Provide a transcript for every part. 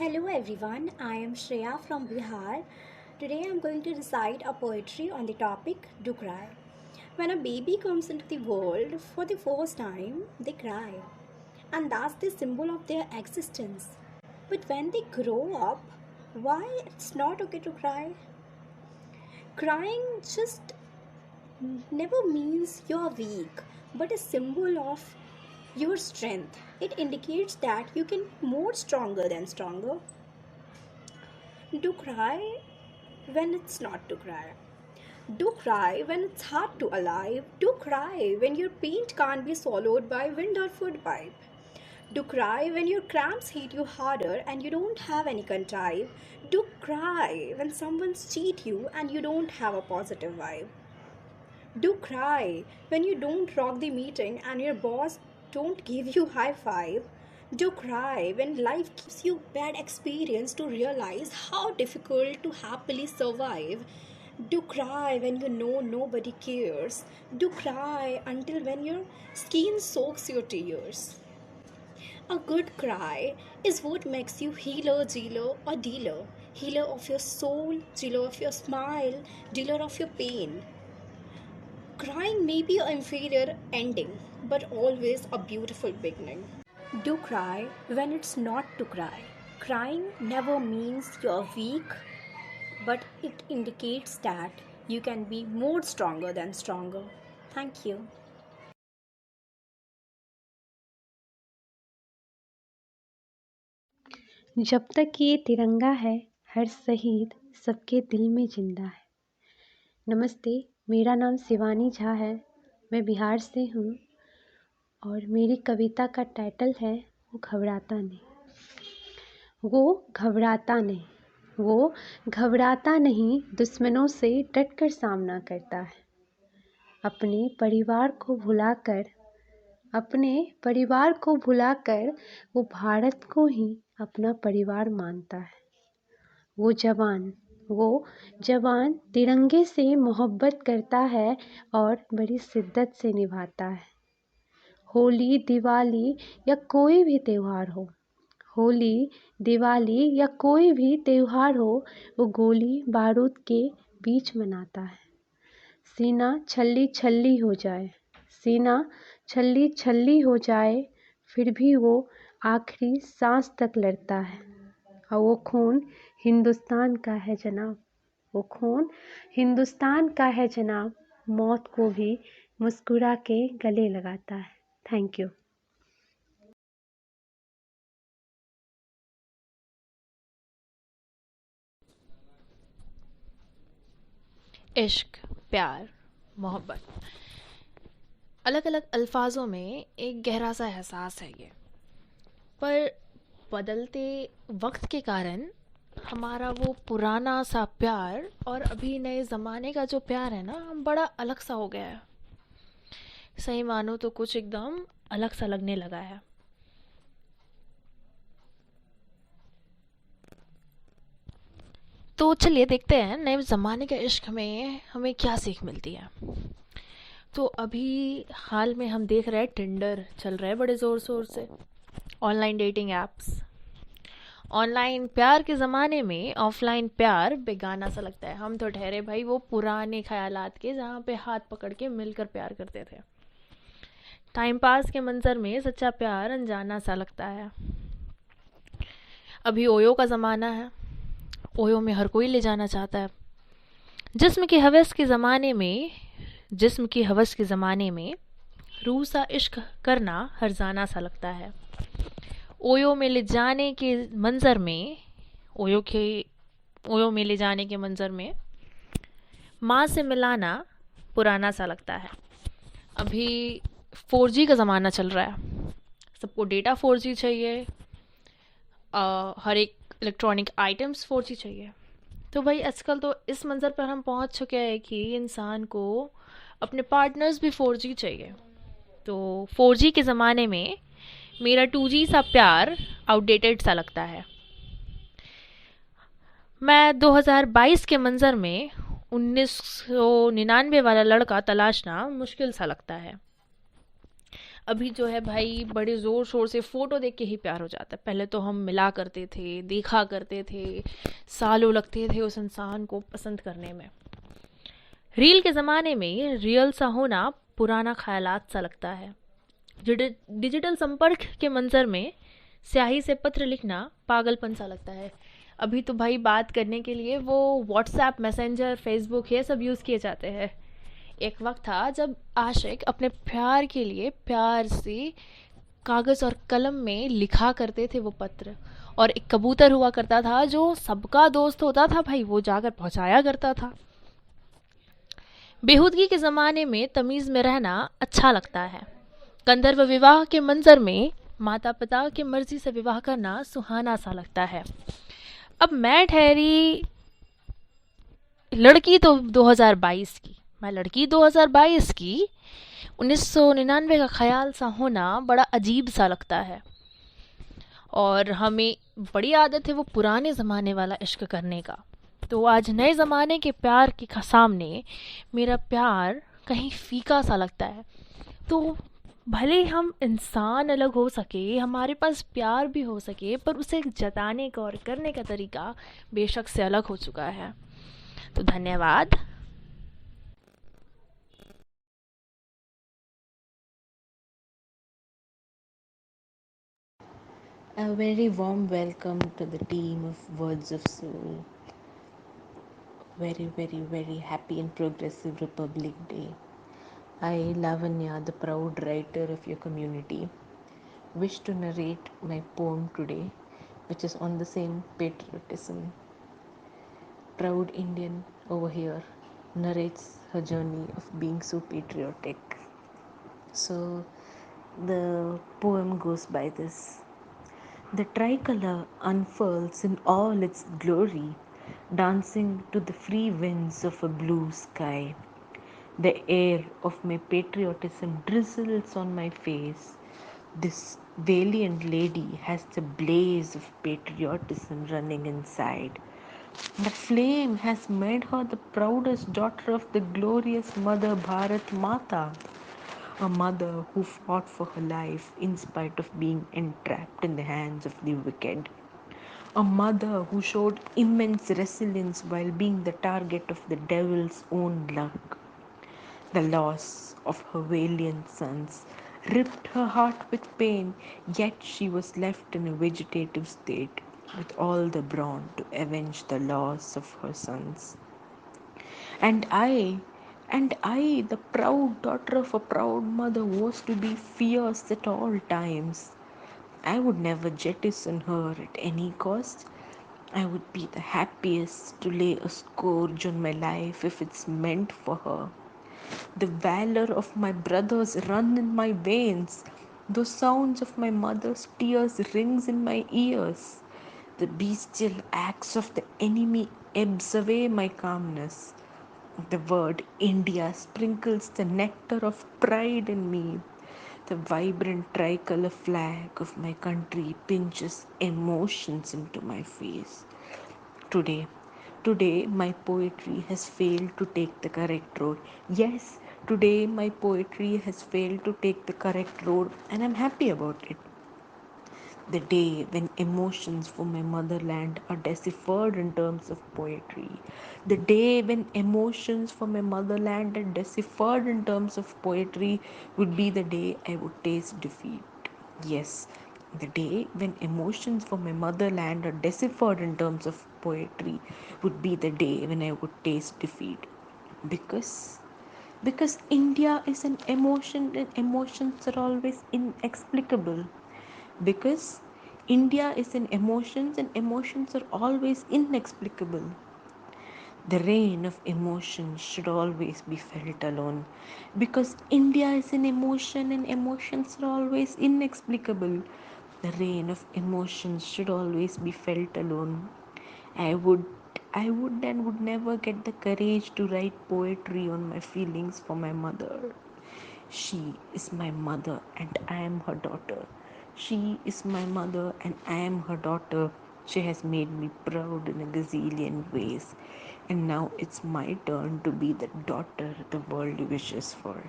Hello everyone, I am Shreya from Bihar. Today I am going to recite a poetry on the topic Do Cry. When a baby comes into the world for the first time, they cry. And that's the symbol of their existence. But when they grow up, why it's not okay to cry? Crying just never means you're weak, but a symbol of your strength. It indicates that you can be more stronger than stronger. Do cry when it's not to cry. Do cry when it's hard to alive. Do cry when your pain can't be swallowed by wind or food pipe. Do cry when your cramps hit you harder and you don't have any contrive. Do cry when someone's cheat you and you don't have a positive vibe. Do cry when you don't rock the meeting and your boss don't give you high five. Do cry when life gives you bad experience to realize how difficult to happily survive. Do cry when you know nobody cares. Do cry until when your skin soaks your tears. A good cry is what makes you healer, dealer, or dealer. Healer of your soul, dealer of your smile, dealer of your pain. Crying may be an inferior ending, but always a beautiful beginning. Do cry when it's not to cry. Crying never means you're weak, but it indicates that you can be more stronger than stronger. Thank you. जब तक ये तिरंगा है हर शहीद सबके दिल में जिंदा है। नमस्ते, मेरा नाम शिवानी झा है। मैं बिहार से हूँ और मेरी कविता का टाइटल है वो घबराता नहीं। वो घबराता नहीं, वो घबराता नहीं, दुश्मनों से डटकर सामना करता है। अपने परिवार को भुलाकर वो भारत को ही अपना परिवार मानता है। वो जवान तिरंगे से मोहब्बत करता है और बड़ी शिद्दत से निभाता है। होली, दिवाली या कोई भी त्योहार हो, वो गोली बारूद के बीच मनाता है। सीना छल्ली हो जाए, फिर भी वो आखिरी सांस तक लड़ता है। और वो खून हिंदुस्तान का है जनाब, मौत को भी मुस्कुरा के गले लगाता है। Thank you. इश्क, प्यार, मोहब्बत, अलग अलग अल्फाजों में एक गहरा सा एहसास है ये। पर बदलते वक्त के कारण हमारा वो पुराना सा प्यार और अभी नए ज़माने का जो प्यार है ना, बड़ा अलग सा हो गया है। सही मानो तो कुछ एकदम अलग सा लगने लगा है। तो चलिए देखते हैं नए ज़माने के इश्क में हमें क्या सीख मिलती है। तो अभी हाल में हम देख रहे हैं टिंडर चल रहा है बड़े ज़ोर शोर से, ऑनलाइन डेटिंग एप्स। ऑनलाइन प्यार के ज़माने में ऑफलाइन प्यार बेगाना सा लगता है। हम तो ठहरे भाई वो पुराने ख्यालात के, जहाँ पे हाथ पकड़ के मिलकर प्यार करते थे। टाइम पास के मंजर में सच्चा प्यार अनजाना सा लगता है। अभी ओयो का ज़माना है, ओयो में हर कोई ले जाना चाहता है। जिस्म की हवस के ज़माने में रूह सा इश्क करना हरजाना सा लगता है। ओयो में ले जाने के मंज़र में माँ से मिलाना पुराना सा लगता है। अभी 4G का ज़माना चल रहा है, सबको डेटा 4G चाहिए, हर एक इलेक्ट्रॉनिक आइटम्स 4G चाहिए। तो भाई आजकल तो इस मंज़र पर हम पहुंच चुके हैं कि इंसान को अपने पार्टनर्स भी 4G चाहिए। तो 4G के ज़माने में मेरा 2G सा प्यार आउटडेटेड सा लगता है। मैं 2022 के मंज़र में 1999 वाला लड़का तलाशना मुश्किल सा लगता है। अभी जो है भाई बड़े ज़ोर शोर से फ़ोटो देख के ही प्यार हो जाता है। पहले तो हम मिला करते थे, देखा करते थे, सालों लगते थे उस इंसान को पसंद करने में। रील के ज़माने में रियल सा होना पुराना ख्यालात सा लगता है। डिजिटल संपर्क के मंजर में स्याही से पत्र लिखना पागलपन सा लगता है। अभी तो भाई बात करने के लिए वो व्हाट्सएप, मैसेंजर, फेसबुक ये सब यूज़ किए जाते हैं। एक वक्त था जब आशिक अपने प्यार के लिए प्यार से कागज़ और कलम में लिखा करते थे वो पत्र, और एक कबूतर हुआ करता था जो सबका दोस्त होता था भाई, वो जाकर पहुंचाया करता था। बेहूदगी के ज़माने में तमीज़ में रहना अच्छा लगता है। गंधर्व विवाह के मंजर में माता पिता की मर्जी से विवाह करना सुहाना सा लगता है। अब मैं ठहरी लड़की तो 2022 की, मैं लड़की 2022 की, 1999 का ख्याल सा होना बड़ा अजीब सा लगता है। और हमें बड़ी आदत है वो पुराने ज़माने वाला इश्क करने का। तो आज नए ज़माने के प्यार के सामने मेरा प्यार कहीं फीका सा लगता है। तो भले हम इंसान अलग हो सके, हमारे पास प्यार भी हो सके, पर उसे जताने का और करने का तरीका बेशक से अलग हो चुका है। तो धन्यवाद। A very warm welcome to the team of Words of Soul. Very, very, very happy and progressive Republic Day. I, Lavanya, the proud writer of your community, wish to narrate my poem today, which is on the same patriotism. Proud Indian over here narrates her journey of being so patriotic. So the poem goes by this. The tricolour unfurls in all its glory, dancing to the free winds of a blue sky. The air of my patriotism drizzles on my face. This valiant lady has the blaze of patriotism running inside. The flame has made her the proudest daughter of the glorious Mother Bharat Mata, a mother who fought for her life in spite of being entrapped in the hands of the wicked. A mother who showed immense resilience while being the target of the devil's own luck. The loss of her valiant sons ripped her heart with pain, yet she was left in a vegetative state with all the brawn to avenge the loss of her sons. And I, the proud daughter of a proud mother, was to be fierce at all times. I would never jettison her at any cost. I would be the happiest to lay a scourge on my life if it's meant for her. The valor of my brothers run in my veins. The sounds of my mother's tears rings in my ears. The bestial acts of the enemy ebbs away my calmness. The word India sprinkles the nectar of pride in me. The vibrant tricolour flag of my country pinches emotions into my face. Today, today my poetry has failed to take the correct road. Yes, today my poetry has failed to take the correct road, and I'm happy about it. The day when emotions for my motherland are deciphered in terms of poetry. The day when emotions for my motherland are deciphered in terms of poetry would be the day I would taste defeat. Yes, the day when emotions for my motherland are deciphered in terms of poetry would be the day when I would taste defeat. Because India is an emotion and emotions are always inexplicable. Because India is in emotions and emotions are always inexplicable. The rain of emotions should always be felt alone. Because India is in emotion and emotions are always inexplicable. The rain of emotions should always be felt alone. I would and would never get the courage to write poetry on my feelings for my mother. She is my mother and I am her daughter. She is my mother and I am her daughter. She has made me proud in a gazillion ways. And now it's my turn to be the daughter the world wishes for.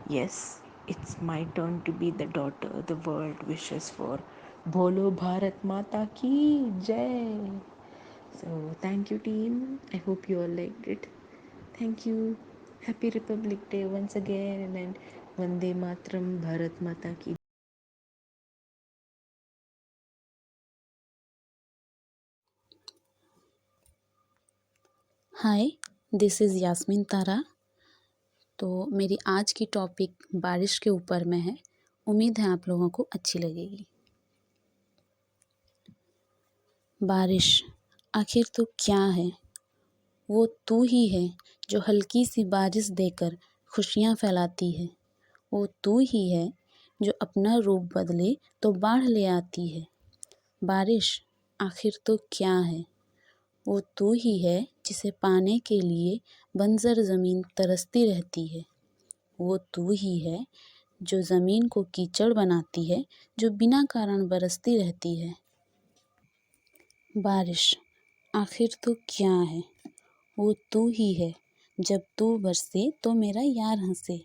Yes, it's my turn to be the daughter the world wishes for. Bolo Bharat Mata ki Jai. So thank you team. I hope you all liked it. Thank you. Happy Republic Day once again and Vande Matram Bharat Mata ki. Hi, this is Yasmin Tara. तो मेरी आज की topic बारिश के ऊपर में है। उम्मीद है आप लोगों को अच्छी लगेगी। बारिश आखिर तो क्या है? वो तू ही है जो हल्की सी बारिश देकर खुशियाँ फैलाती है। वो तू ही है जो अपना रूप बदले तो बाढ़ ले आती है। बारिश आखिर तो क्या है? वो तू ही है जिसे पाने के लिए बंजर ज़मीन तरसती रहती है। वो तू ही है जो ज़मीन को कीचड़ बनाती है, जो बिना कारण बरसती रहती है। बारिश आखिर तो क्या है? वो तू ही है जब तू बरसे तो मेरा यार हंसे।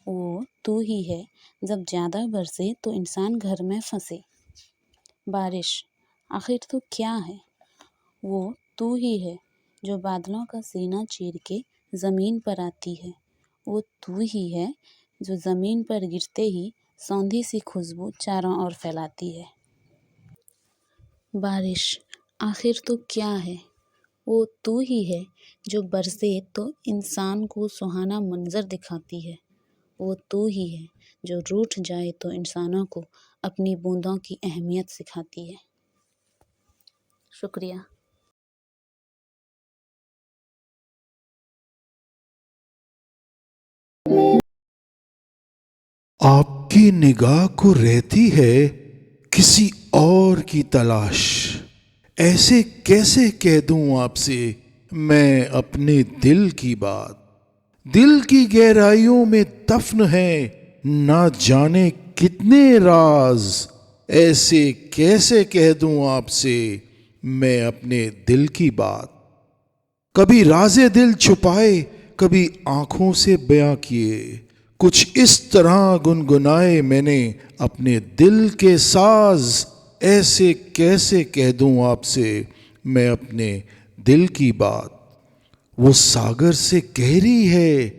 वो तू ही है जब ज़्यादा बरसे तो इंसान घर में फंसे। बारिश आखिर तो क्या है? वो तू ही है जो बादलों का सीना चीर के ज़मीन पर आती है। वो तू ही है जो ज़मीन पर गिरते ही सौंधी सी खुशबू चारों ओर फैलाती है। बारिश आखिर तो क्या है? वो तू ही है जो बरसे तो इंसान को सुहाना मंजर दिखाती है। वो तू ही है जो रूठ जाए तो इंसानों को अपनी बूंदों की अहमियत सिखाती है। शुक्रिया। आपकी निगाह को रहती है किसी और की तलाश। ऐसे कैसे कह दूं आपसे मैं अपने दिल की बात। दिल की गहराइयों में दफन है ना जाने कितने राज। ऐसे कैसे कह दूं आपसे मैं अपने दिल की बात। कभी राज़े दिल छुपाए, कभी आंखों से बयां किए। कुछ इस तरह गुनगुनाए मैंने अपने दिल के साज। ऐसे कैसे कह दूं आपसे मैं अपने दिल की बात। वो सागर से गहरी है,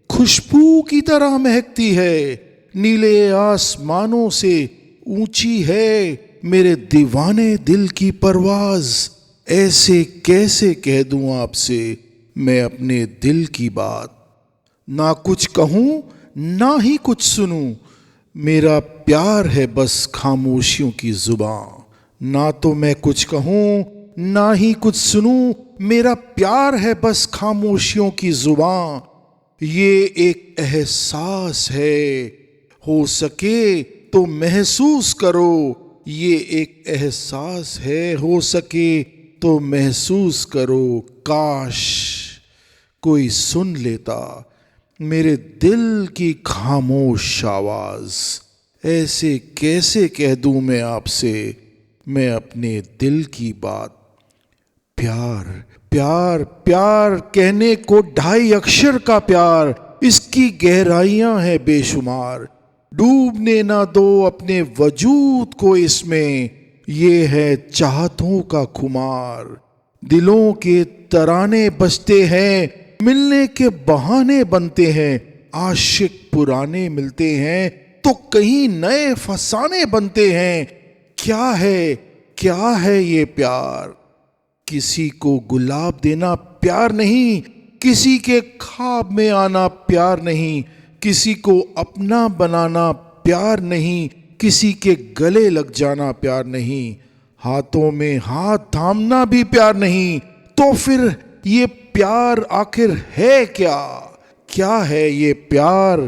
खुशबू की तरह महकती है। नीले आसमानों से ऊंची है मेरे दीवाने दिल की परवाज। ऐसे कैसे कह दूं आपसे मैं अपने दिल की बात। ना कुछ कहूं ना ही कुछ सुनूं, मेरा प्यार है बस खामोशियों की जुबान। ना तो मैं कुछ कहूं ना ही कुछ सुनूं, मेरा प्यार है बस खामोशियों की जुबान। ये एक एहसास है, हो सके तो महसूस करो। ये एक एहसास है, हो सके तो महसूस करो। काश कोई सुन लेता मेरे दिल की खामोश आवाज। ऐसे कैसे कह दूं मैं आपसे मैं अपने दिल की बात। प्यार प्यार प्यार कहने को 2.5 अक्षर का प्यार, इसकी गहराइयां हैं बेशुमार। डूबने ना दो अपने वजूद को इसमें, ये है चाहतों का खुमार। दिलों के तराने बजते हैं, मिलने के बहाने बनते हैं। आशिक पुराने मिलते हैं तो कहीं नए फसाने बनते हैं। क्या है ये प्यार? किसी को गुलाब देना प्यार नहीं, किसी के ख्वाब में आना प्यार नहीं। किसी को अपना बनाना प्यार नहीं, किसी के गले लग जाना प्यार नहीं। हाथों में हाथ थामना भी प्यार नहीं। तो फिर ये प्यार आखिर है क्या? क्या है ये प्यार?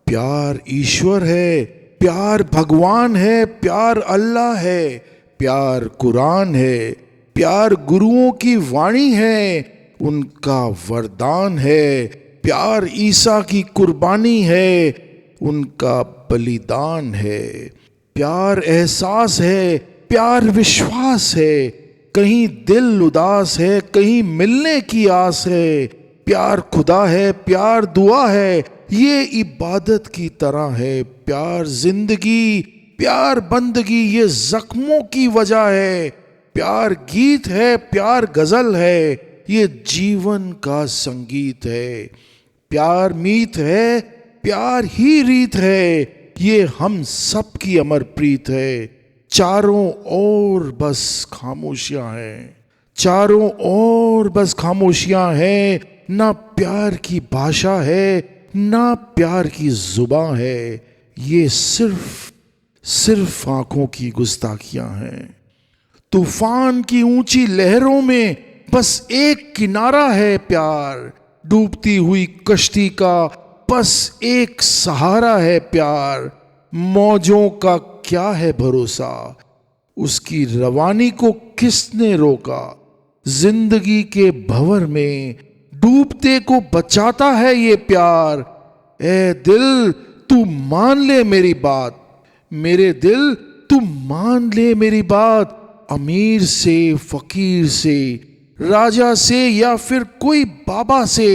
प्यार ईश्वर है, प्यार भगवान है, प्यार अल्लाह है, प्यार कुरान है, प्यार गुरुओं की वाणी है, उनका वरदान है। प्यार ईसा की कुर्बानी है, उनका बलिदान है। प्यार एहसास है, प्यार विश्वास है। कहीं दिल उदास है, कहीं मिलने की आस है। प्यार खुदा है, प्यार दुआ है, ये इबादत की तरह है। प्यार जिंदगी, प्यार बंदगी, ये जख्मों की वजह है। प्यार गीत है, प्यार गजल है, ये जीवन का संगीत है। प्यार मीत है, प्यार ही रीत है, ये हम सब की अमर प्रीत है। चारों ओर बस खामोशियां हैं, चारों ओर बस खामोशियां हैं। ना प्यार की भाषा है, ना प्यार की जुबां है, ये सिर्फ सिर्फ आंखों की गुस्ताखियां हैं। तूफान की ऊंची लहरों में बस एक किनारा है प्यार, डूबती हुई कश्ती का बस एक सहारा है प्यार। मौजों का क्या है भरोसा, उसकी रवानी को किसने रोका। जिंदगी के भंवर में डूबते को बचाता है ये प्यार। ए दिल तू मान ले मेरी बात, मेरे दिल तू मान ले मेरी बात। अमीर से फकीर से, राजा से या फिर कोई बाबा से,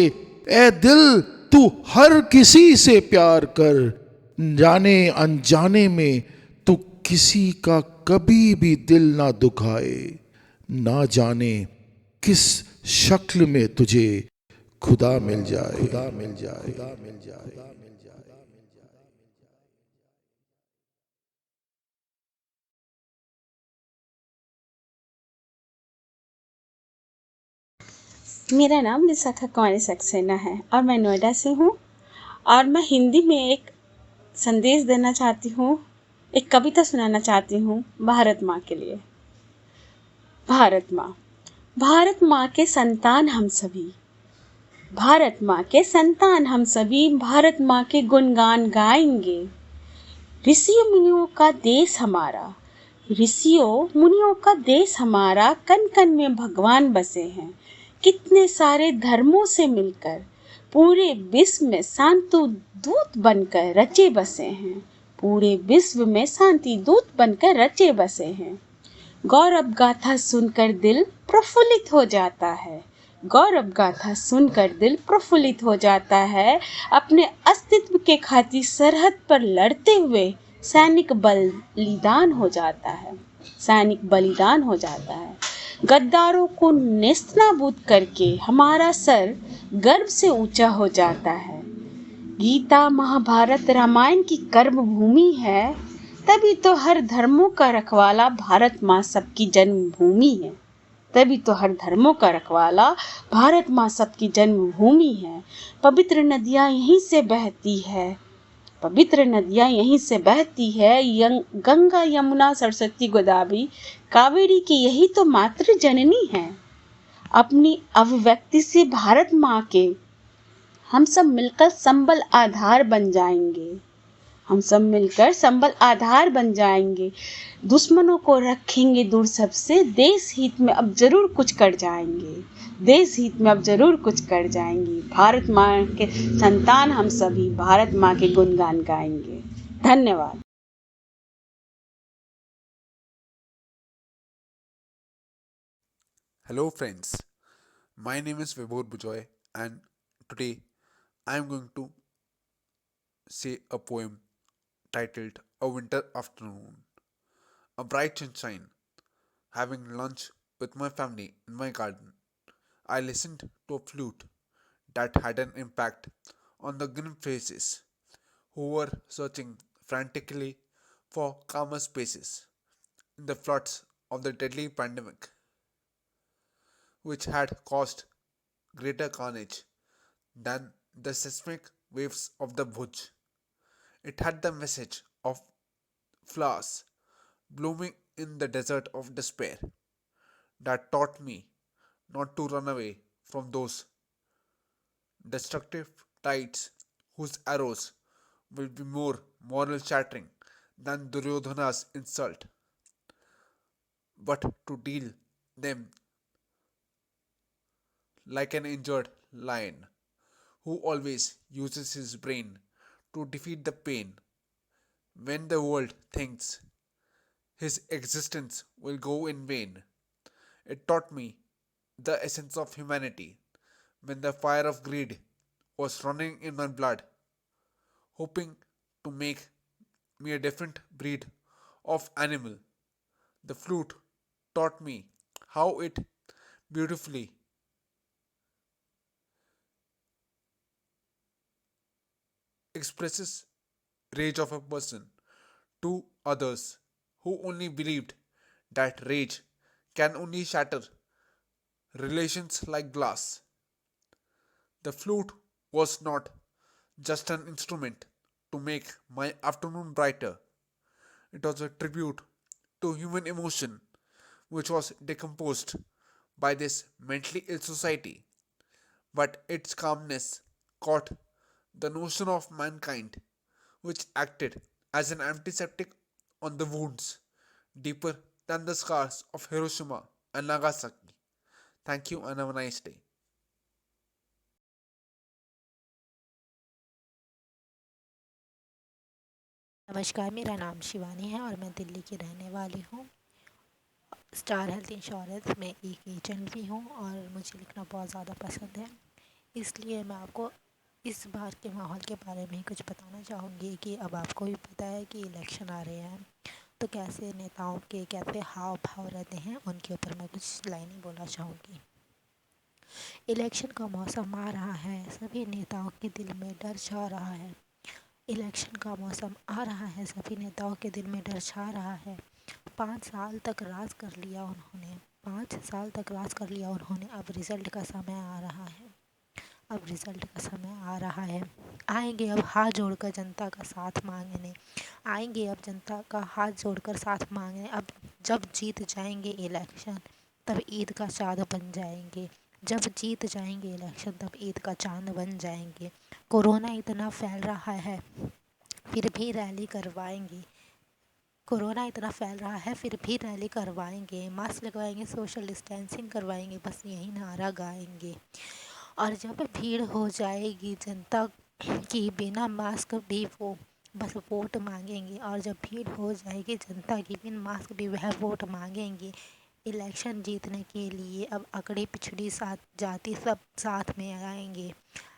ए दिल तू हर किसी से प्यार कर। जाने अनजाने में तू किसी का कभी भी दिल ना दुखाए। ना जाने किस शक्ल में तुझे खुदा मिल जाए, खुदा मिल जाए, खुदा मिल जाए, खुदा मिल जाए। मेरा नाम बिशाखा कुमारी सक्सेना है और मैं नोएडा से हूँ। और मैं हिंदी में एक संदेश देना चाहती हूँ, एक कविता सुनाना चाहती हूँ भारत माँ के लिए। भारत माँ। भारत माँ के संतान हम सभी, भारत माँ के संतान हम सभी, भारत माँ के गुणगान गाएंगे। ऋषियों मुनियों का देश हमारा, ऋषियों मुनियों का देश हमारा, कण कण में भगवान बसे हैं। कितने सारे धर्मों से मिलकर पूरे विश्व में शांति दूत बनकर रचे बसे हैं, पूरे विश्व में शांति दूत बनकर रचे बसे हैं। गौरव गाथा सुनकर दिल प्रफुल्लित हो जाता है, गौरव गाथा सुनकर दिल प्रफुल्लित हो जाता है। अपने अस्तित्व के खातिर सरहद पर लड़ते हुए सैनिक बलिदान हो जाता है, सैनिक बलिदान हो जाता है। गद्दारों को नेस्तनाबूद करके हमारा सर गर्व से ऊंचा हो जाता है। गीता महाभारत रामायण की कर्म भूमि है, तभी तो हर धर्मों का रखवाला भारत माँ सबकी जन्मभूमि है, तभी तो हर धर्मों का रखवाला भारत माँ सबकी जन्मभूमि है। पवित्र नदियाँ यहीं से बहती है, पवित्र नदियाँ यहीं से बहती है। गंगा यमुना सरस्वती गोदावरी कावेरी की यही तो मातृ जननी है। अपनी अभिव्यक्ति से भारत माँ के हम सब मिलकर संबल आधार बन जाएंगे, हम सब मिलकर संबल आधार बन जाएंगे। दुश्मनों को रखेंगे दूर सबसे, देश हित में अब जरूर कुछ कर जाएंगे, देश हित में अब जरूर कुछ कर जाएंगे। भारत माँ के संतान हम सभी भारत माँ के गुणगान गाएंगे। धन्यवाद। Hello friends, my name is Vibhor Bijoy and today I am going to say a poem titled A Winter Afternoon. A bright sunshine, having lunch with my family in my garden, I listened to a flute that had an impact on the grim faces who were searching frantically for calmer spaces in the floods of the deadly pandemic, which had caused greater carnage than the seismic waves of the Bhuj. It had the message of flowers blooming in the desert of despair that taught me not to run away from those destructive tides whose arrows will be more moral shattering than Duryodhana's insult, but to deal them like an injured lion who always uses his brain to defeat the pain when the world thinks his existence will go in vain. It taught me the essence of humanity, when the fire of greed was running in my blood, hoping to make me a different breed of animal. The flute taught me how it beautifully expresses rage of a person to others who only believed that rage can only shatter relations like glass. The flute was not just an instrument to make my afternoon brighter, it was a tribute to human emotion which was decomposed by this mentally ill society. But its calmness caught the notion of mankind, which acted as an antiseptic on the wounds deeper than the scars of Hiroshima and Nagasaki. Thank you and have a nice day. नमस्कार, मेरा नाम शिवानी है और मैं दिल्ली की रहने वाली हूँ। स्टार हेल्थ इंश्योरेंस में एक एजेंट भी हूँ और मुझे लिखना बहुत ज़्यादा पसंद है। इसलिए मैं आपको इस बार के माहौल के बारे में ही कुछ बताना चाहूँगी कि अब आपको भी पता है कि इलेक्शन आ रहे हैं, तो कैसे नेताओं के कैसे हाव भाव रहते हैं, उनके ऊपर मैं कुछ लाइनें बोलना चाहूँगी। इलेक्शन का मौसम आ रहा है, सभी नेताओं के दिल में डर छा रहा है। इलेक्शन का मौसम आ रहा है, सभी नेताओं के दिल में डर छा रहा है। 5 साल तक राज कर लिया उन्होंने, 5 साल तक राज कर लिया उन्होंने। अब रिज़ल्ट का समय आ रहा है, अब रिज़ल्ट का समय आ रहा है। आएंगे अब हाथ जोड़कर जनता का साथ मांगने, आएंगे अब जनता का हाथ जोड़कर साथ मांगने। अब जब जीत जाएंगे इलेक्शन तब ईद का चाँद बन जाएंगे, जब जीत जाएंगे इलेक्शन तब ईद का चाँद बन जाएंगे। कोरोना इतना फैल रहा है फिर भी रैली करवाएंगे, कोरोना इतना फैल रहा है फिर भी रैली करवाएंगे। मास्क लगवाएंगे, सोशल डिस्टेंसिंग करवाएंगे, बस यही नारा गाएंगे। और जब भीड़ हो जाएगी जनता की बिना मास्क भी वो बस वोट मांगेंगे, और जब भीड़ हो जाएगी जनता की बिना मास्क भी वह वोट मांगेंगे। इलेक्शन जीतने के लिए अब अगड़ी पिछड़ी जाति सब साथ में आएंगे,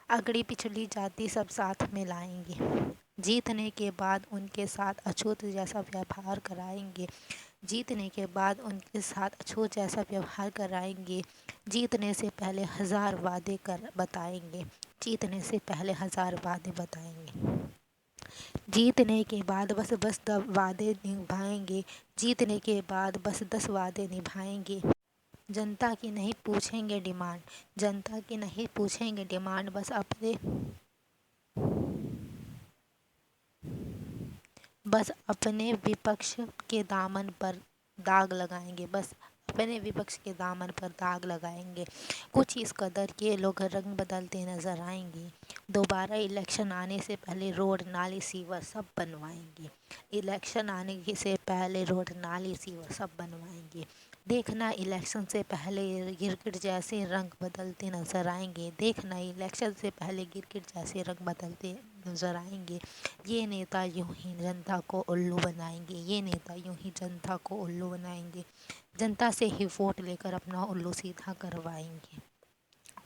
अगड़ी पिछड़ी जाति सब साथ में लाएंगे। जीतने के बाद उनके साथ अछूत जैसा व्यवहार कराएंगे, जीतने के बाद उनके साथ अछूत जैसा व्यवहार कराएंगे। जीतने से पहले 1000 वादे कर बताएंगे, जीतने से पहले 1000 वादे बताएंगे। जीतने के बाद बस 10 वादे निभाएंगे, जीतने के बाद बस 10 वादे निभाएंगे। जनता की नहीं पूछेंगे डिमांड, जनता की नहीं पूछेंगे डिमांड, बस अपने विपक्ष के दामन पर दाग लगाएंगे, बस अपने विपक्ष के दामन पर दाग लगाएंगे। कुछ इस कदर के लोग रंग बदलते नजर आएंगे। दोबारा इलेक्शन आने से पहले रोड नाली सीवर सब बनवाएंगे, इलेक्शन आने से पहले रोड नाली सीवर सब बनवाएंगे। देखना इलेक्शन से पहले गिरगिट जैसे रंग बदलते नजर आएंगे, देखना इलेक्शन से पहले गिरगिट जैसे रंग बदलते नजर आएंगे। ये नेता यूं ही जनता को उल्लू बनाएंगे, ये नेता यूं ही जनता को उल्लू बनाएंगे। जनता से ही वोट लेकर अपना उल्लू सीधा करवाएंगे।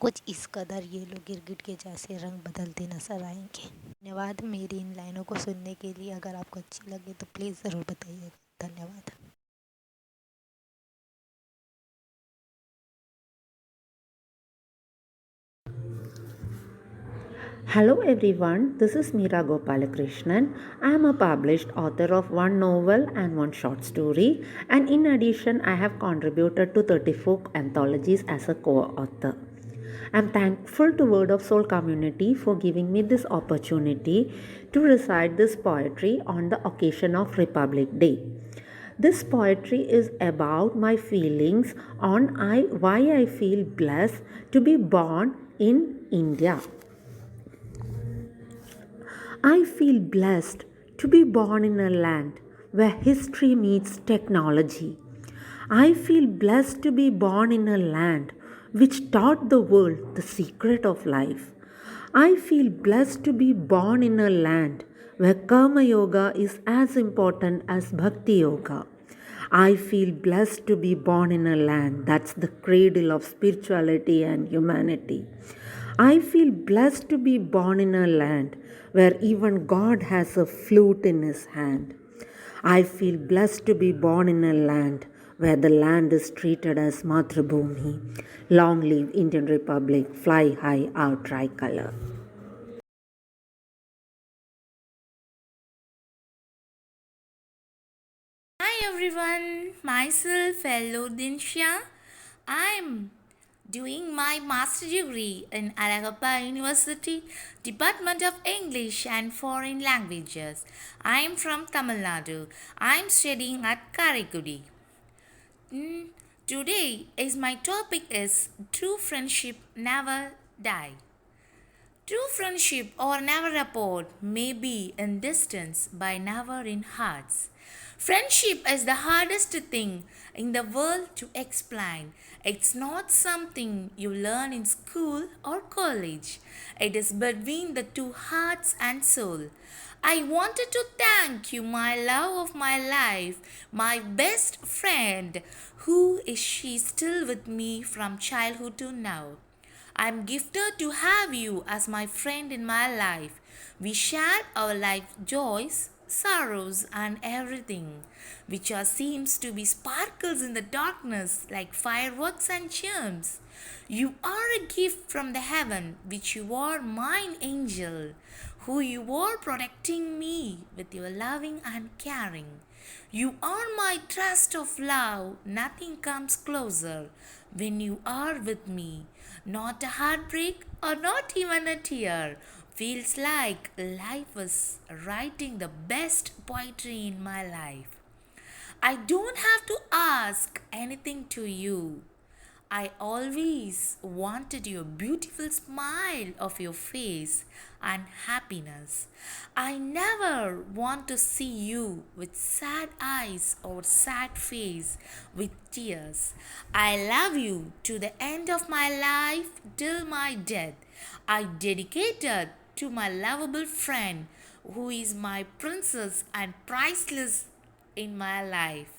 कुछ इस कदर ये लोग गिरगिट के जैसे रंग बदलते नजर आएंगे। धन्यवाद मेरी इन लाइनों को सुनने के लिए। अगर आपको अच्छी लगे तो प्लीज़ ज़रूर बताइएगा। धन्यवाद। Hello everyone, this is Meera Gopalakrishnan. I am a published author of one novel and one short story, and in addition, I have contributed to 34 anthologies as a co-author. I am thankful to Word of Soul community for giving me this opportunity to recite this poetry on the occasion of Republic Day. This poetry is about my feelings on why I feel blessed to be born in India. I feel blessed to be born in a land where history meets technology. I feel blessed to be born in a land which taught the world the secret of life. I feel blessed to be born in a land where Karma Yoga is as important as Bhakti Yoga. I feel blessed to be born in a land that's the cradle of spirituality and humanity. I feel blessed to be born in a land where even God has a flute in his hand. I feel blessed to be born in a land where the land is treated as Mathrubhumi. Long live Indian Republic, fly high our tricolor. Hi everyone, myself L.Lourdu Insha. I'm doing my master degree in Alagappa University, Department of English and Foreign Languages. I am from Tamil Nadu. I am studying at Karaikudi. Today is my topic is true friendship never die. True friendship or never apart may be in distance but never in hearts. Friendship is the hardest thing in the world to explain. It's not something you learn in school or college. It is between the two hearts and soul. I wanted to thank you, my love of my life, my best friend. Who is she still with me from childhood to now? I'm gifted to have you as my friend in my life. We share our life joys, sorrows, and everything, which are seems to be sparkles in the darkness like fireworks and charms. You are a gift from the heaven, which you are mine angel, who you are protecting me with your loving and caring. You are my trust of love, nothing comes closer when you are with me. Not a heartbreak or not even a tear. Feels like life was writing the best poetry in my life. I don't have to ask anything to you. I always wanted your beautiful smile of your face and happiness. I never want to see you with sad eyes or sad face with tears. I love you to the end of my life till my death. I dedicated to my lovable friend who is my princess and priceless in my life.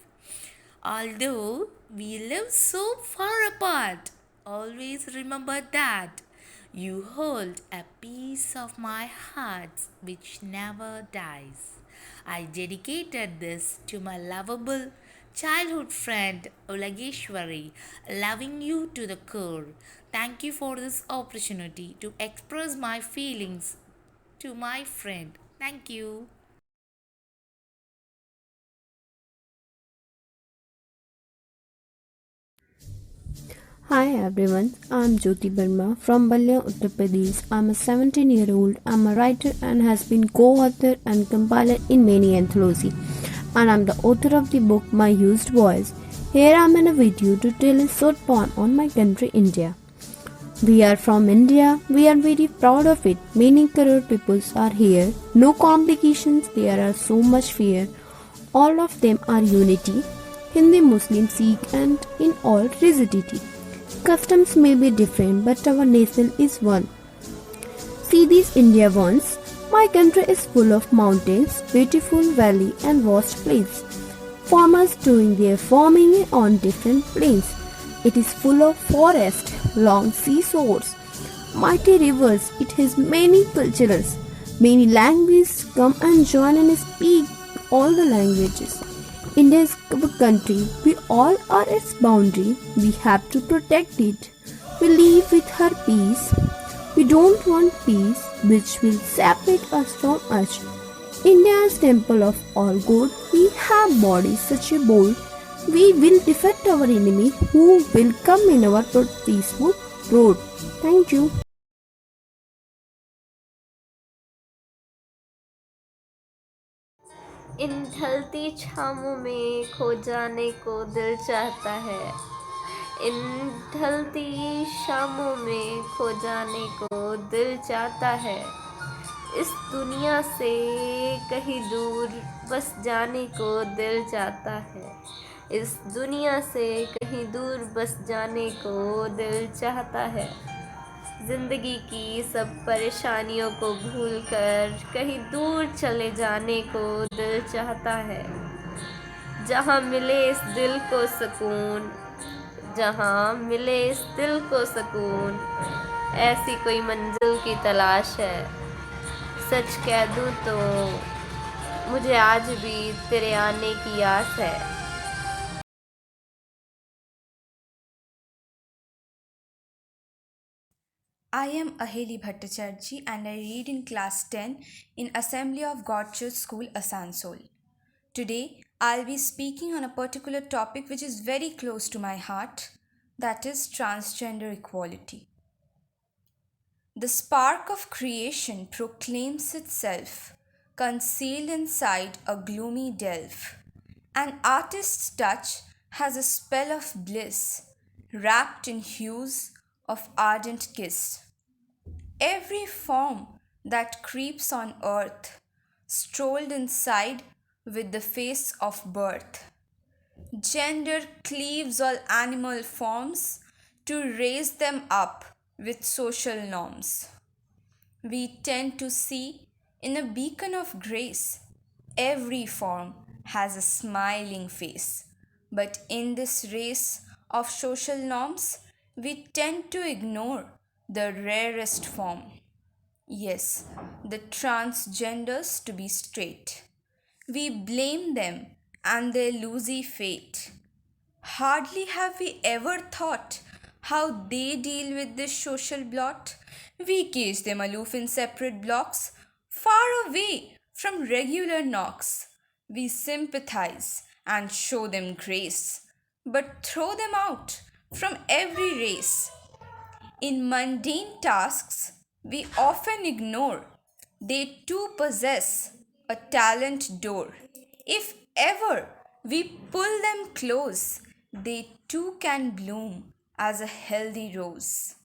Although we live so far apart, always remember that you hold a piece of my heart which never dies. I dedicated this to my lovable childhood friend Ulageshwari, loving you to the core. Thank you for this opportunity to express my feelings to my friend. Thank you. Hi everyone, I'm Jyoti Verma from Bhatia, Uttar Pradesh. I'm a 17-year-old. I'm a writer and has been co-author and compiler in many anthologies. And I'm the author of the book My Used Voice. Here I'm in a video to tell a short poem on my country India. We are from India. We are very proud of it. Many crore peoples are here. No complications. There are so much fear. All of them are unity. Hindu, Muslim, Sikh, and in all rigidity. Customs may be different, but our nation is one. See these India once. My country is full of mountains, beautiful valley, and vast plains. Farmers doing their farming on different plains. It is full of forest, long seashores, mighty rivers. It has many cultures, many languages. Come and join and speak all the languages. India is our country. We all are its boundary. We have to protect it. We live with her peace. We don't want peace which will separate us from us. India is temple of all good. We have bodies such a bold. We will defeat our enemy who will come in our peaceful road. Thank you. इन ढलती छामों में खो जाने को दिल चाहता है। इन ढलती शामों में खो जाने को दिल चाहता है। इस दुनिया से कहीं दूर बस जाने को दिल चाहता है। इस दुनिया से कहीं दूर बस जाने को दिल चाहता है। ज़िंदगी की सब परेशानियों को भूलकर कहीं दूर चले जाने को दिल चाहता है। जहाँ मिले इस दिल को सुकून, जहाँ मिले इस दिल को सुकून, ऐसी कोई मंजिल की तलाश है। सच कह दूं तो मुझे आज भी तेरे आने की आस है। I am Aheli Bhattacharjee and I read in class 10 in Assembly of God Church School, Asansol. Today, I'll be speaking on a particular topic which is very close to my heart, that is transgender equality. The spark of creation proclaims itself, concealed inside a gloomy delve. An artist's touch has a spell of bliss, wrapped in hues of ardent kiss. Every form that creeps on earth strolled inside with the face of birth. Gender cleaves all animal forms to raise them up with social norms. We tend to see in a beacon of grace every form has a smiling face. But in this race of social norms, we tend to ignore the rarest form. Yes, the transgenders to be straight. We blame them and their loosey fate. Hardly have we ever thought how they deal with this social blot. We cage them aloof in separate blocks, far away from regular knocks. We sympathize and show them grace, but throw them out from every race. In mundane tasks, we often ignore. They too possess a talent door. If ever we pull them close, they too can bloom as a healthy rose.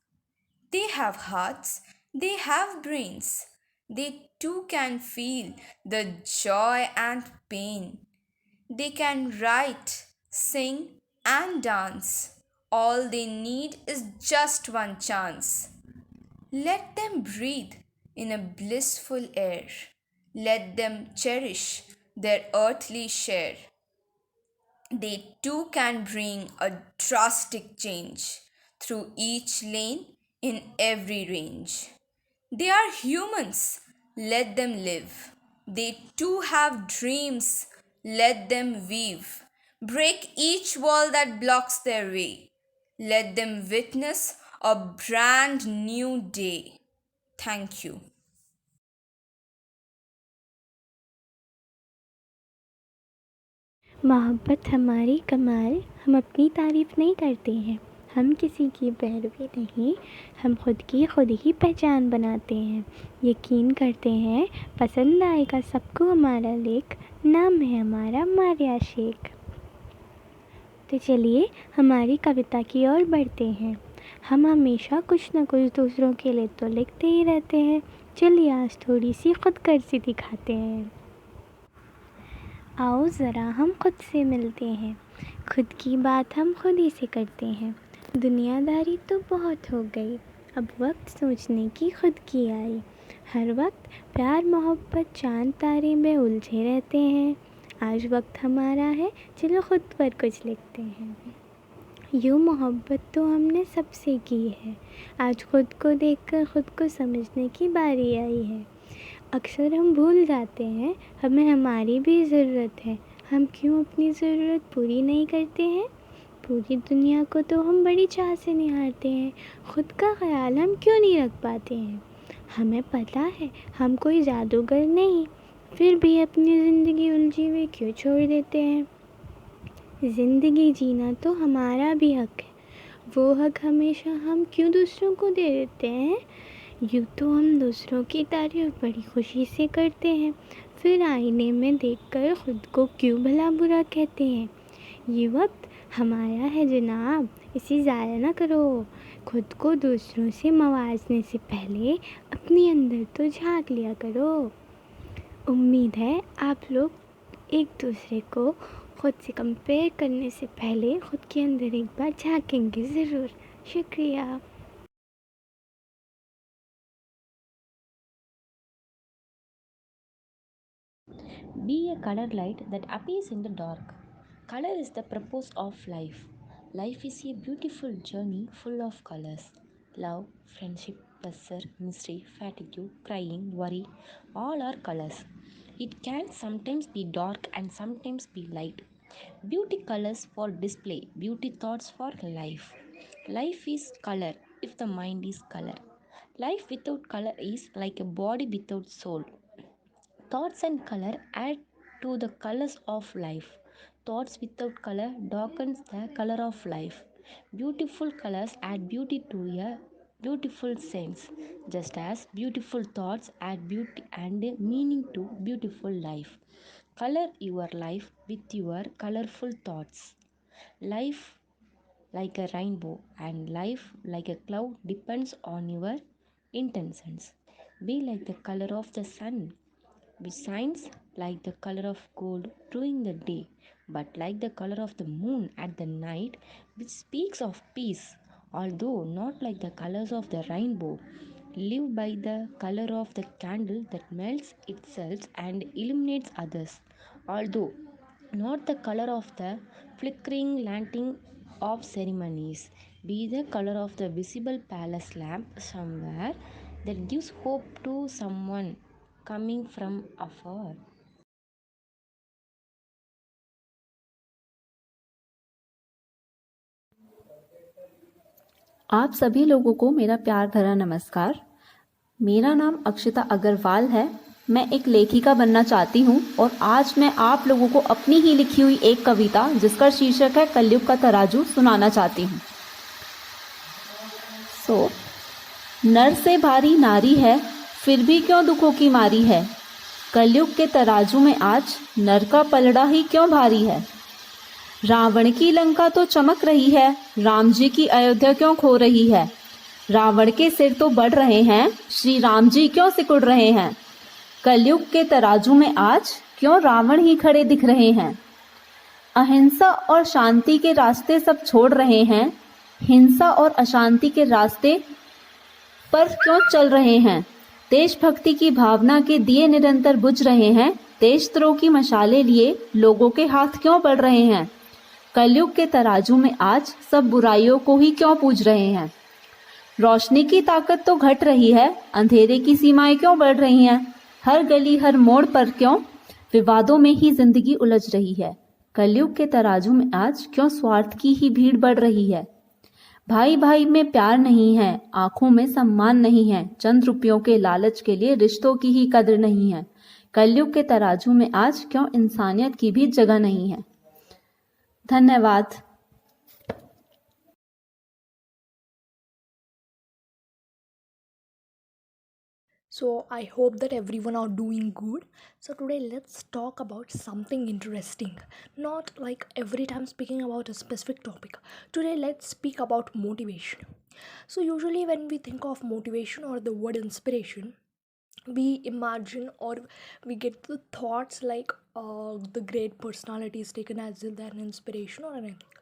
They have hearts, they have brains, they too can feel the joy and pain. They can write, sing, and dance. All they need is just one chance. Let them breathe in a blissful air. Let them cherish their earthly share. They too can bring a drastic change through each lane in every range. They are humans, let them live. They too have dreams, let them weave. Break each wall that blocks their way. Let them witness a brand new day. Thank you. मोहब्बत हमारी कमाल, हम अपनी तारीफ़ नहीं करते हैं, हम किसी की पैरवी नहीं, हम खुद की खुद ही पहचान बनाते हैं। यकीन करते हैं पसंद आएगा सबको हमारा लेख, नाम है हमारा मारिया शेख। तो चलिए हमारी कविता की ओर बढ़ते हैं। हम हमेशा कुछ न कुछ दूसरों के लिए तो लिखते ही रहते हैं, चलिए आज थोड़ी सी खुदगर्जी दिखाते हैं। आओ ज़रा हम खुद से मिलते हैं, खुद की बात हम खुद ही से करते हैं। दुनियादारी तो बहुत हो गई, अब वक्त सोचने की खुद की आई। हर वक्त प्यार मोहब्बत चांद तारे में उलझे रहते हैं। आज वक्त हमारा है, चलो खुद पर कुछ लिखते हैं। यूँ मोहब्बत तो हमने सबसे की है, आज खुद को देखकर खुद को समझने की बारी आई है। अक्सर हम भूल जाते हैं हमें हमारी भी ज़रूरत है, हम क्यों अपनी ज़रूरत पूरी नहीं करते हैं। पूरी दुनिया को तो हम बड़ी चाह से निहारते हैं, खुद का ख्याल हम क्यों नहीं रख पाते हैं। हमें पता है हम कोई जादूगर नहीं, फिर भी अपनी ज़िंदगी उलझी हुई क्यों छोड़ देते हैं। ज़िंदगी जीना तो हमारा भी हक है, वो हक हमेशा हम क्यों दूसरों को दे देते हैं। यूँ तो हम दूसरों की तारीफ़ बड़ी खुशी से करते हैं, फिर आईने में देखकर खुद को क्यों भला बुरा कहते हैं। ये वक्त हमारा है जनाब, इसे ज़ाया ना करो। खुद को दूसरों से मवाजने से पहले अपने अंदर तो झांक लिया करो। उम्मीद है आप लोग एक दूसरे को खुद से कंपेयर करने से पहले खुद के अंदर एक बार झांकेंगे ज़रूर। शुक्रिया। Be a color light that appears in the dark. Color is the purpose of life. Life is a beautiful journey full of colors. Love, friendship, pleasure, mystery, fatigue, crying, worry, all are colors. It can sometimes be dark and sometimes be light. Beauty colors for display, beauty thoughts for life. Life is color if the mind is color. Life without color is like a body without soul. Thoughts and color add to the colors of life. Thoughts without color darkens the color of life. Beautiful colors add beauty to a beautiful sense, just as beautiful thoughts add beauty and meaning to beautiful life. Color your life with your colorful thoughts. Life like a rainbow and life like a cloud depends on your intentions. Be like the color of the sun, which shines like the color of gold during the day, but like the color of the moon at the night, which speaks of peace, although not like the colors of the rainbow. Live by the color of the candle that melts itself and illuminates others, although not the color of the flickering lantern of ceremonies. Be the color of the visible palace lamp somewhere that gives hope to someone coming from afar. आप सभी लोगों को मेरा प्यार भरा नमस्कार। मेरा नाम अक्षिता अग्रवाल है। मैं एक लेखिका बनना चाहती हूँ और आज मैं आप लोगों को अपनी ही लिखी हुई एक कविता जिसका शीर्षक है कलयुग का तराजू सुनाना चाहती हूँ। नर से भारी नारी है, फिर भी क्यों दुखों की मारी है। कलयुग के तराजू में आज नर का पलड़ा ही क्यों भारी है। रावण की लंका तो चमक रही है, राम जी की अयोध्या क्यों खो रही है। रावण के सिर तो बढ़ रहे हैं, श्री राम जी क्यों सिकुड़ रहे हैं। कलयुग के तराजू में आज क्यों रावण ही खड़े दिख रहे हैं। अहिंसा और शांति के रास्ते सब छोड़ रहे हैं, हिंसा और अशांति के रास्ते पर क्यों चल रहे हैं। देशभक्ति की भावना के दिए निरंतर बुझ रहे हैं, देशद्रोह की मशाले लिए लोगों के हाथ क्यों बढ़ रहे हैं। कलयुग के तराजू में आज सब बुराइयों को ही क्यों पूज रहे हैं। रोशनी की ताकत तो घट रही है, अंधेरे की सीमाएं क्यों बढ़ रही हैं। हर गली हर मोड़ पर क्यों विवादों में ही जिंदगी उलझ रही है। कलयुग के तराजू में आज क्यों स्वार्थ की ही भीड़ बढ़ रही है। भाई भाई में प्यार नहीं है, आंखों में सम्मान नहीं है, चंद रुपयों के लालच के लिए रिश्तों की ही कदर नहीं है। कलयुग के तराजू में आज क्यों इंसानियत की भी जगह नहीं है। धन्यवाद। So I hope that everyone are doing good. So today let's talk about something interesting. Not like every time speaking about a specific topic. Today let's speak about motivation. So usually when we think of motivation or the word inspiration, we imagine or we get the thoughts like the great personalities taken as an inspiration or anything.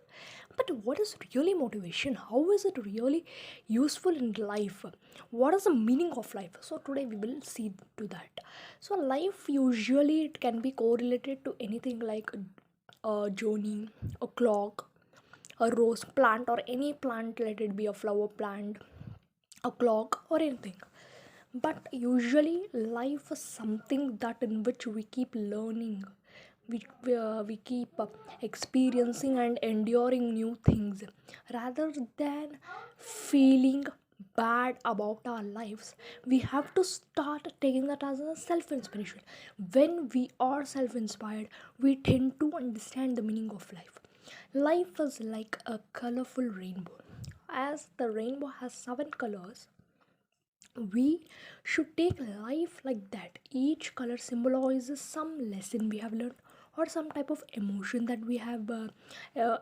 But what is really motivation? How is it really useful in life? What is the meaning of life? So today we will see to that. So life usually it can be correlated to anything like a journey, a clock, a rose plant or any plant, let it be a flower plant, a clock or anything. But usually life is something that in which we keep learning, we keep experiencing and enduring new things. Rather than feeling bad about our lives, we have to start taking that as a self-inspiration. When we are self-inspired, we tend to understand the meaning of life. Life is like a colorful rainbow. As the rainbow has 7 colors, we should take life like that. Each color symbolizes some lesson we have learned or some type of emotion that we have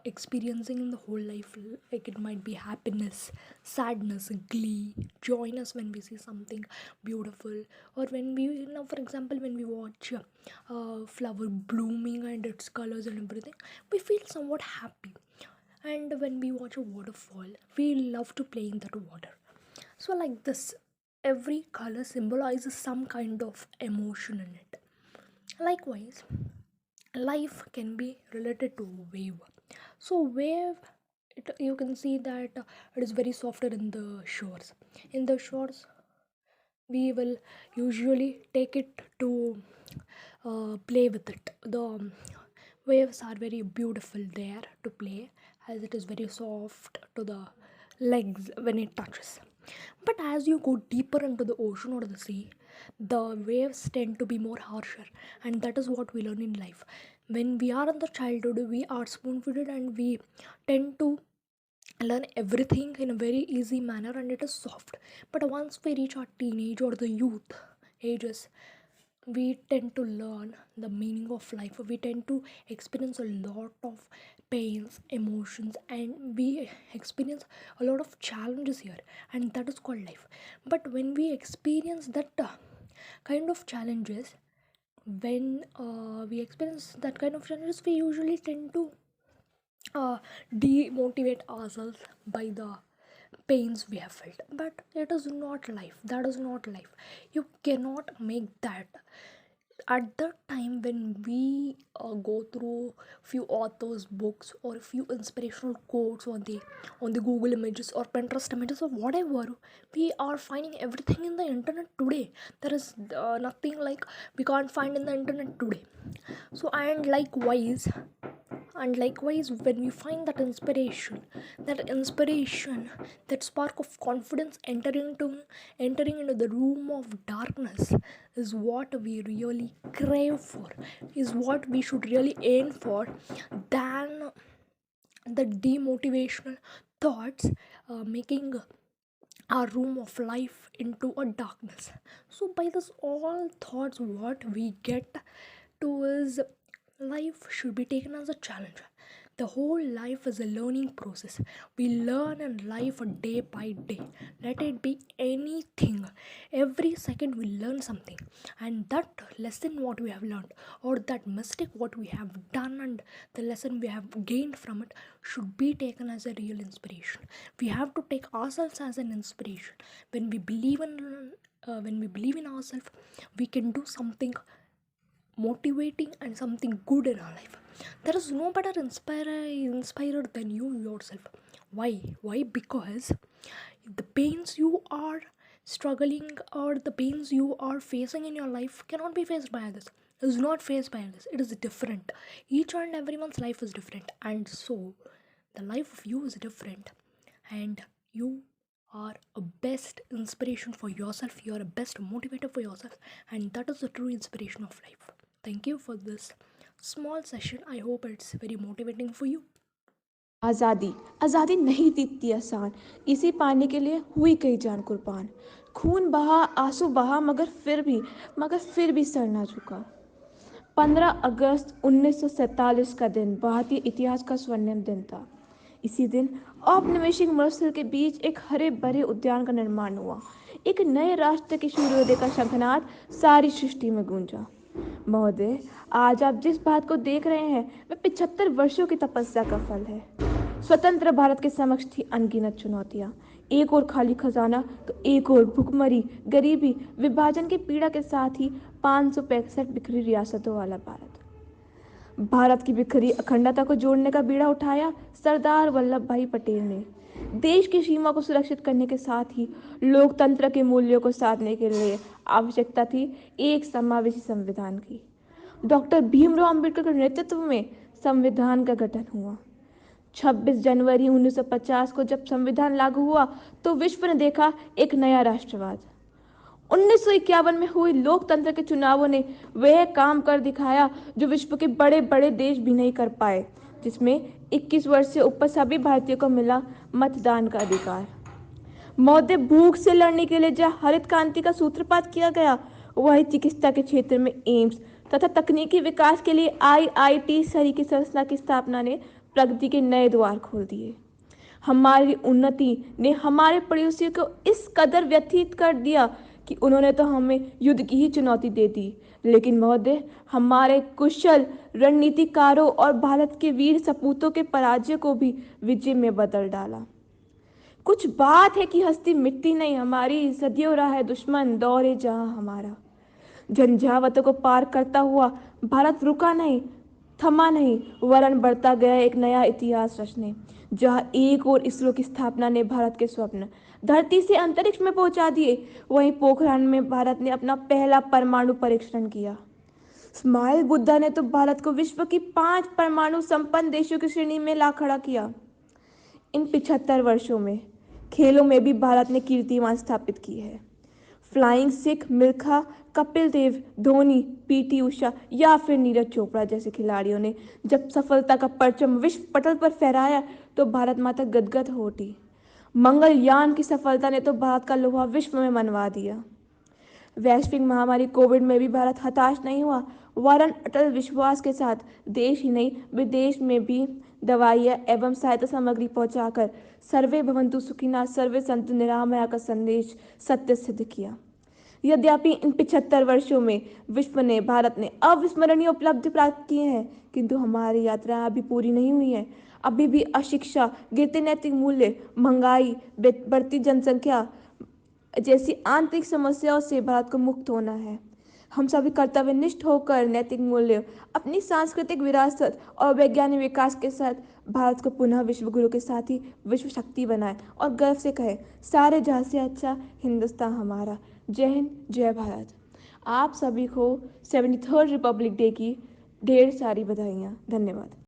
experiencing in the whole life. Like it might be happiness, sadness, glee, joyness when we see something beautiful, or when we, you know, for example, when we watch flower blooming and its colors and everything, we feel somewhat happy. And when we watch a waterfall, we love to play in that water. So like this, every color symbolizes some kind of emotion in it. Likewise, life can be related to wave. So wave you can see that it is very softer in the shores. In the shores, we will usually take it to play with it. The waves are very beautiful there to play, as it is very soft to the legs when it touches. But as you go deeper into the ocean or the sea, the waves tend to be more harsher, and that is what we learn in life. When we are in the childhood, we are spoon-fed and we tend to learn everything in a very easy manner, and it is soft. But once we reach our teenage or the youth ages, we tend to learn the meaning of life. We tend to experience a lot of pains, emotions, and we experience a lot of challenges here, and that is called life. But when we experience that kind of challenges, we usually tend to demotivate ourselves by the pains we have felt. But it is not life. That is not life. You cannot make that. At the time when we go through few authors books or a few inspirational quotes on the Google images or Pinterest images or whatever, we are finding everything in the internet today. There is nothing like we can't find in the internet today. So and likewise, when we find that inspiration, that spark of confidence entering into the room of darkness is what we really crave for, is what we should really aim for, than the demotivational thoughts making our room of life into a darkness. So by this all thoughts, what we get to is life should be taken as a challenge. The whole life is a learning process. We learn in life day by day. Let it be anything. Every second we learn something, and that lesson what we have learned, or that mistake what we have done, and the lesson we have gained from it should be taken as a real inspiration. We have to take ourselves as an inspiration. When we believe in ourselves, we can do something motivating and something good in our life. There is no better inspirer than you yourself. Why? Because the pains you are struggling or the pains you are facing in your life cannot be faced by others. It is not faced by others. It is different. Each and everyone's life is different, and so the life of you is different, and you are a best inspiration for yourself. You are a best motivator for yourself, and that is the true inspiration of life. Thank you for this small session. I hope it's very motivating for you. आज़ादी आज़ादी नहीं दिखती आसान, इसे पाने के लिए हुई कई जान कुर्बान। खून बहा, आंसू बहा, मगर फिर भी सर ना झुका। 15 अगस्त 1947 का दिन भारतीय इतिहास का स्वर्णिम दिन था। इसी दिन औपनिवेशिक मरुस्थल के बीच एक हरे भरे उद्यान का निर्माण हुआ। एक नए राष्ट्र के सूर्योदय का शंखनाद सारी सृष्टि में गूंजा। महोदय, आज आप जिस बात को देख रहे हैं वह 75 वर्षों की तपस्या का फल है। स्वतंत्र भारत के समक्ष थी अनगिनत चुनौतियां। एक और खाली खजाना तो एक और भुखमरी, गरीबी, विभाजन की पीड़ा के साथ ही 565 बिखरी रियासतों वाला भारत की बिखरी अखंडता को जोड़ने का बीड़ा उठाया सरदार वल्लभ भाई पटेल ने। देश की सीमा को सुरक्षित करने के साथ ही लोकतंत्र के मूल्यों को साधने के लिए आवश्यकता थी एक समावेशी संविधान की। डॉक्टर भीमराव अंबेडकर के नेतृत्व में संविधान का गठन हुआ। 26 जनवरी 1950 को जब संविधान लागू हुआ तो विश्व ने देखा एक नया राष्ट्रवाद। 1951 में हुई लोकतंत्र के चुनावों ने वह काम कर दिखाया जो विश्व के बड़े बड़े देश भी नहीं कर पाए, जिसमें 21 वर्ष से ऊपर सभी भारतीयों को मिला मतदान का अधिकार। महोदय, भूख से लड़ने के लिए जहां हरित क्रांति का सूत्रपात किया गया, वही चिकित्सा के क्षेत्र में एम्स तथा तकनीकी विकास के लिए IIT सरी की संस्था की स्थापना ने प्रगति के नए द्वार खोल दिए। हमारी उन्नति ने हमारे पड़ोसियों को इस कदर व्यथित कर दिया कि उन्होंने तो हमें युद्ध की ही चुनौती दे दी। लेकिन महोदय, हमारे कुशल रणनीतिकारों और भारत के वीर सपूतों के पराजय को भी विजय में बदल डाला। कुछ बात है कि हस्ती मिटती नहीं हमारी, सदियों रहा है दुश्मन दौरे जहां हमारा। झंझावतों को पार करता हुआ भारत रुका नहीं, थमा नहीं, वरन बढ़ता गया एक नया इतिहास रचने, जहाँ एक और इसरो की स्थापना ने भारत के स्वप्न धरती से अंतरिक्ष में पहुंचा दिए, वहीं पोखरान में भारत ने अपना पहला परमाणु परीक्षण किया। स्माइल बुद्धा ने तो भारत को विश्व की 5 परमाणु संपन्न देशों की श्रेणी में ला खड़ा किया। इन 75 वर्षों में खेलों में भी भारत ने कीर्तिमान स्थापित की है। फ्लाइंग सिख, मिल्खा, कपिल देव, धोनी, पीटी उषा या फिर नीरज चोपड़ा जैसे खिलाड़ियों ने जब सफलता का परचम विश्व पटल पर फहराया तो भारत माता गदगद हो उठी। मंगलयान की सफलता ने तो भारत का लोहा विश्व में मनवा दिया। वैश्विक महामारी कोविड में भी भारत हताश नहीं हुआ, वरन अटल विश्वास के साथ देश ही नहीं विदेश में भी दवाइयाँ एवं सहायता सामग्री पहुंचाकर सर्वे भवन्तु सुखिनः सर्वे सन्तु निरामया का संदेश सत्य सिद्ध किया। यद्यपि इन 75 वर्षों में भारत ने अविस्मरणीय उपलब्धि प्राप्त किए हैं, किंतु हमारी यात्रा अभी पूरी नहीं हुई है। अभी भी अशिक्षा, गिरते नैतिक मूल्य, महंगाई, बढ़ती जनसंख्या जैसी आंतरिक समस्याओं से भारत को मुक्त होना है। हम सभी कर्तव्यनिष्ठ होकर नैतिक मूल्य, अपनी सांस्कृतिक विरासत और वैज्ञानिक विकास के साथ भारत को पुनः विश्व गुरु के साथ ही विश्व शक्ति बनाए और गर्व से कहे, सारे जहाँ से अच्छा हिंदुस्तान हमारा। जय हिंद, जय भारत। आप सभी को 73rd रिपब्लिक डे की ढेर सारी बधाइयाँ। धन्यवाद।